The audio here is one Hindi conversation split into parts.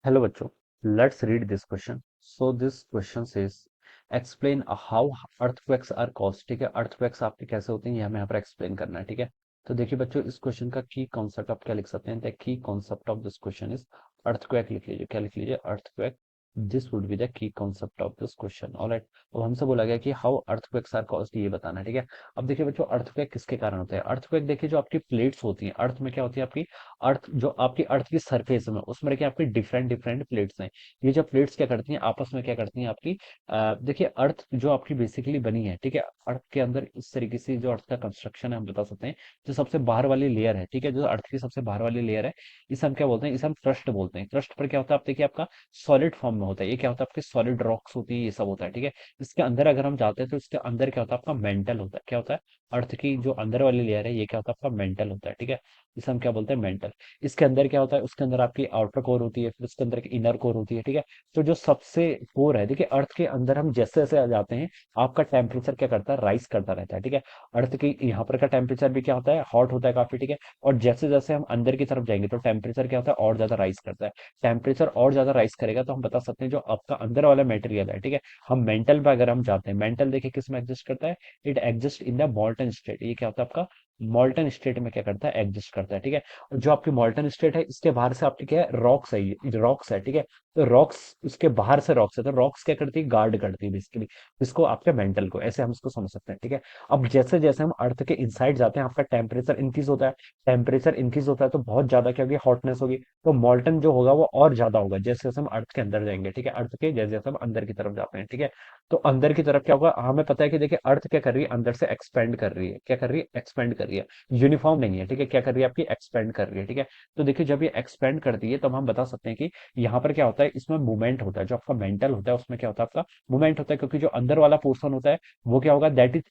Hello बच्चों, let's read this question. So this question says explain how earthquakes are caused. ठीक है, earthquakes आपके कैसे होते हैं ये हमें यहाँ पर explain करना है। ठीक है, तो देखिए बच्चों, इस क्वेश्चन का की कॉन्सेप्ट आप क्या लिख सकते हैं? The key concept of this question is earthquake। लिख लीजिए, क्या लिख लीजिए? earthquake। This would be the key concept of this question. Alright, अब हमसे बोला गया कि हाउ earthquakes आर caused, ये बताना है। ठीक है, अब देखिए बच्चों, earthquake किसके कारण होते हैं? earthquake देखिए, जो आपकी प्लेट्स होती हैं अर्थ में, क्या होती है आपकी अर्थ, जो आपकी अर्थ की सरफेस में, उसमें क्या आपकी डिफरेंट डिफरेंट प्लेट्स हैं। ये जो प्लेट्स क्या करती हैं आपस में, क्या करती हैं आपकी, देखिए अर्थ जो आपकी बेसिकली बनी है, ठीक है, अर्थ के अंदर इस तरीके से जो अर्थ का कंस्ट्रक्शन है हम बता सकते हैं। जो सबसे बाहर वाली लेयर है, ठीक है, जो अर्थ की सबसे बाहर वाली लेयर है, इसे हम क्या बोलते हैं? इसे हम क्रस्ट बोलते हैं। क्रस्ट पर क्या होता है? आप देखिए, आपका सॉलिड फॉर्म में होता है। ये क्या होता है? आपके सॉलिड रॉक्स होती है, ये सब होता है। ठीक है, इसके अंदर अगर हम जाते हैं तो इसके अंदर क्या होता है? आपका मेंटल होता है। क्या होता है? अर्थ की जो अंदर वाली लेयर है, ये क्या होता है? आपका मेंटल होता है। ठीक है, इसे हम क्या बोलते हैं? मेंटल। इसके अंदर क्या होता है? उसके अंदर आपकी आउटर कोर होती है, फिर उसके अंदर एक इनर कोर होती है। ठीक है, तो जो सबसे कोर है, देखिए अर्थ के अंदर हम जैसे जैसे आ जाते हैं, आपका टेम्परेचर क्या करता है? राइज करता रहता है। ठीक है, अर्थ की यहाँ पर का टेम्परेचर भी क्या होता है? हॉट होता है काफी। ठीक है, और जैसे जैसे हम अंदर की तरफ जाएंगे तो टेम्परेचर क्या होता है? और ज्यादा राइज करता है। टेम्परेचर और ज्यादा राइज करेगा तो हम बता सकते हैं जो आपका अंदर वाला मटेरियल है, ठीक है, हम मेंटल पे अगर हम जाते हैं, मेंटल देखिए किस में एग्जिस्ट करता है? It exist in the मॉल्टन state. ये क्या होता है आपका? मॉल्टन स्टेट में क्या करता है? एग्जिस्ट करता है। ठीक है, जो आपकी मॉल्टन स्टेट है, इसके बाहर से आपकी क्या है? रॉक्स है, ये रॉक्स है। ठीक है, तो रॉक्स, उसके बाहर से रॉक्स है, तो रॉक्स क्या करती है? गार्ड करती है बेसिकली इसको, आपके मेंटल को। ऐसे हम इसको समझ सकते हैं। ठीक है, अब जैसे जैसे हम अर्थ के इनसाइड जाते हैं, आपका टेम्परेचर इंक्रीज होता है। टेम्परेचर इंक्रीज होता है तो बहुत ज्यादा क्या होगी? हॉटनेस होगी, तो मॉल्टन जो होगा वो और ज्यादा होगा जैसे जैसे हम अर्थ के अंदर जाएंगे। ठीक है, अर्थ के जैसे जैसे हम अंदर की तरफ जाते हैं, ठीक है, तो अंदर की तरफ क्या होगा? हमें पता है कि देखिए अर्थ क्या कर रही है? अंदर से एक्सपेंड कर रही है। क्या कर रही है? एक्सपेंड कर रही है। यूनिफॉर्म नहीं है। ठीक है, क्या कर रही है? आपकी एक्सपेंड कर रही है। ठीक है, तो देखिए जब ये एक्सपेंड करती है तब हम बता सकते हैं कि यहाँ पर क्या होता है? इसमें मूवमेंट होता है। जो आपका मेंटल होता है उसमें क्या होता है? आपका मूवमेंट होता है, क्योंकि जो अंदर वाला पोर्सन होता है वो क्या होगा? दैट इज,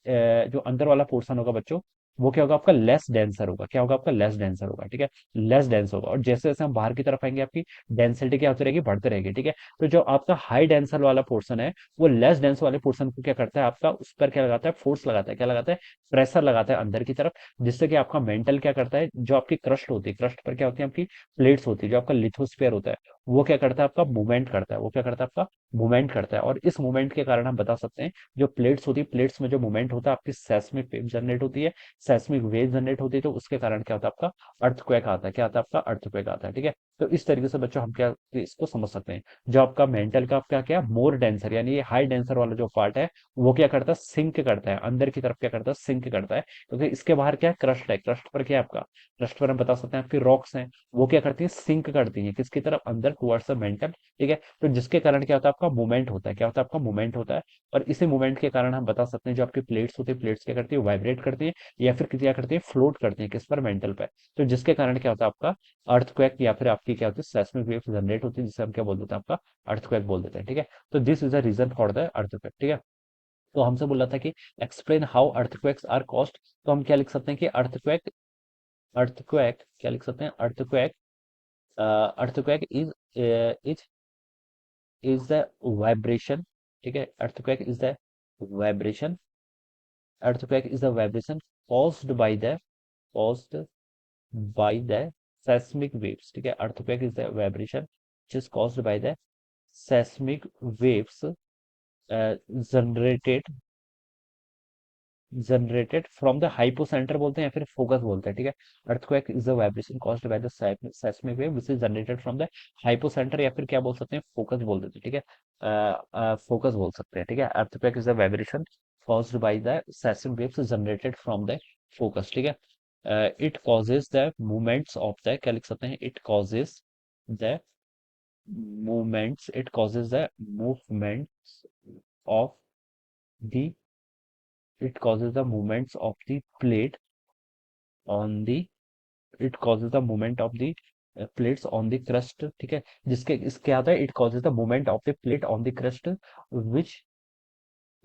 जो अंदर वाला पोर्सन होगा बच्चों, वो क्या होगा? आपका लेस डेंसर होगा। क्या होगा? आपका लेस डेंसर होगा। ठीक है, लेस डेंस होगा, और जैसे जैसे हम बाहर की तरफ आएंगे आपकी डेंसिटी क्या होती रहेगी? बढ़ती रहेगी। ठीक है, तो जो आपका हाई डेंसर वाला पोर्सन है, वो लेस डेंस वाले पोर्सन को क्या करता है? आपका उस पर क्या लगाता है? फोर्स लगाता है। क्या लगाता है? प्रेशर लगाता है अंदर की तरफ, जिससे कि आपका मेंटल क्या करता है? जो आपकी क्रस्ट होती है, क्रस्ट पर क्या होती है? आपकी प्लेट्स होती है, जो आपका लिथोस्फीयर होता है, वो क्या करता है? आपका मूवमेंट करता है। वो क्या करता है? आपका मूवमेंट करता है, और इस मूवमेंट के कारण हम बता सकते हैं, जो प्लेट्स होती है, प्लेट्स में जो मूवमेंट होता है, आपकी सेस्मिक वेव जनरेट होती है। सेस्मिक वेव जनरेट होती है, तो उसके कारण क्या होता है? आपका अर्थक्वेक आता है। क्या आता है? आपका अर्थक्वेक आता है। ठीक है, तो इस तरीके से बच्चों हम क्या इसको समझ सकते हैं? जो आपका मेंटल का आपका क्या, मोर डेंसर, यानी ये हाई डेंसर वाला जो पार्ट है, वो क्या करता है? सिंक करता है अंदर की तरफ। क्या करता है? सिंक करता है, क्योंकि इसके बाहर क्या है? क्रस्ट है। क्रस्ट पर क्या है? आपका क्रस्ट पर हम बता सकते हैं आपकी रॉक्स हैं, वो क्या करती है? सिंक करती हैं किसकी तरफ? अंदर, टुवर्ड्स द मेंटल। ठीक है, तो जिसके कारण क्या होता है? आपका मूवमेंट होता है। क्या होता है? आपका मूवमेंट होता है, और इसी मूवमेंट के कारण हम बता सकते हैं जो आपकी प्लेट्स होती है, प्लेट्स क्या करती है? वाइब्रेट करती है, या फिर क्या करती है? फ्लोट करती है किस पर? मेंटल पर। तो जिसके कारण क्या होता है? आपका अर्थक्वेक, या फिर आपकी क्या होती है? सेस्मिक वेव जनरेट होती है, जिसे हम क्या बोल देते हैं? आपका अर्थक्वेक बोल देते हैं। ठीक है, तो this is the reason for the earthquake. ठीक है, तो हमसे बोला था कि explain how earthquakes are caused, तो हम क्या लिख सकते हैं कि अर्थक्वेक, अर्थक्वेक क्या लिख सकते हैं? Earthquake, earthquake is is the vibration. ठीक है, earthquake is the vibration, earthquake is the vibration caused by the, caused by the seismic waves। ठीक है, earthquake is the vibration which is caused by the seismic waves generated, generated from the hypocentre बोलते हैं, या फिर फोकस बोलते हैं। ठीक है, earthquake is the vibration caused by the seismic wave which is generated from the hypocentre, या फिर क्या बोल सकते हैं? फोकस बोल देते हैं। ठीक है, फोकस बोल सकते हैं। ठीक है, earthquake is the vibration caused by the seismic waves generated from the focus. ठीक है, it causes the movements of the, क्या लिख सकते हैं? It causes the movements, it causes the movements of the, it causes the movements of the plate on the, it causes the movement of the plates on the crust। ठीक है, जिसके इसके आता है, it causes the movement of the plate on the crust which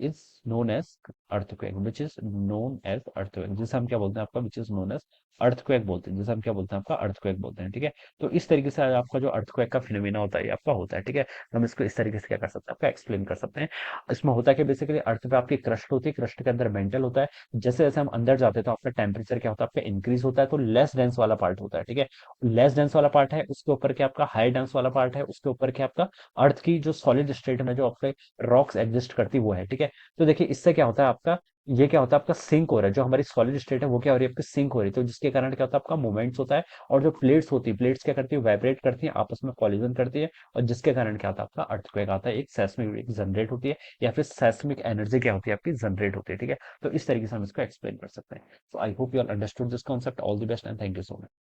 is known as earthquake, which is known as earthquake, जिसे हम क्या बोलते हैं आपका, which is known as earthquake बोलते हैं, जिसे हम क्या बोलते हैं आपका अर्थक्वेक बोलते हैं, ठीक है। तो इस तरीके से आपका जो अर्थक्वेक का फिनोमिना होता है ये आपका होता है, ठीक है। हम इसको इस तरीके से क्या कर सकते हैं, आपका एक्सप्लेन कर सकते हैं। इसमें होता है कि बेसिकली अर्थ पे आपकी क्रस्ट होती है, क्रस्ट के अंदर मेंटल होता है। जैसे जैसे हम अंदर जाते हैं तो आपका टेम्परेचर क्या होता है, आपका इंक्रीज होता है, तो लेस डेंस वाला पार्ट होता है, ठीक है। लेस डेंस वाला पार्ट है, उसके ऊपर क्या आपका हाई डेंस वाला पार्ट है, उसके ऊपर क्या आपका अर्थ की जो सॉलिड स्टेट में जो आपके रॉक्स एग्जिस्ट करती है वो है, ठीक है। तो देखिए इससे क्या होता है आपका, ये क्या होता है आपका सिंक हो रहा है, जो हमारी सॉलिड स्टेट है वो क्या हो रही है आपकी सिंक हो रही है, तो जिसके कारण क्या होता है आपका मूवमेंट्स होता है। और जो प्लेट्स होती है, प्लेट्स क्या करती है, वाइब्रेट करती है, आपस में कॉलिजन करती है, और जिसके कारण क्या होता है आपका अर्थक्वेक आता है, एक सेस्मिक वेव जनरेट होती है, या फिर सेस्मिक एनर्जी क्या होती है आपकी जनरेट होती है, ठीक है। तो इस तरीके से हम इसको एक्सप्लेन कर सकते हैं। So I hope you all understood this concept. All the best and thank you so much.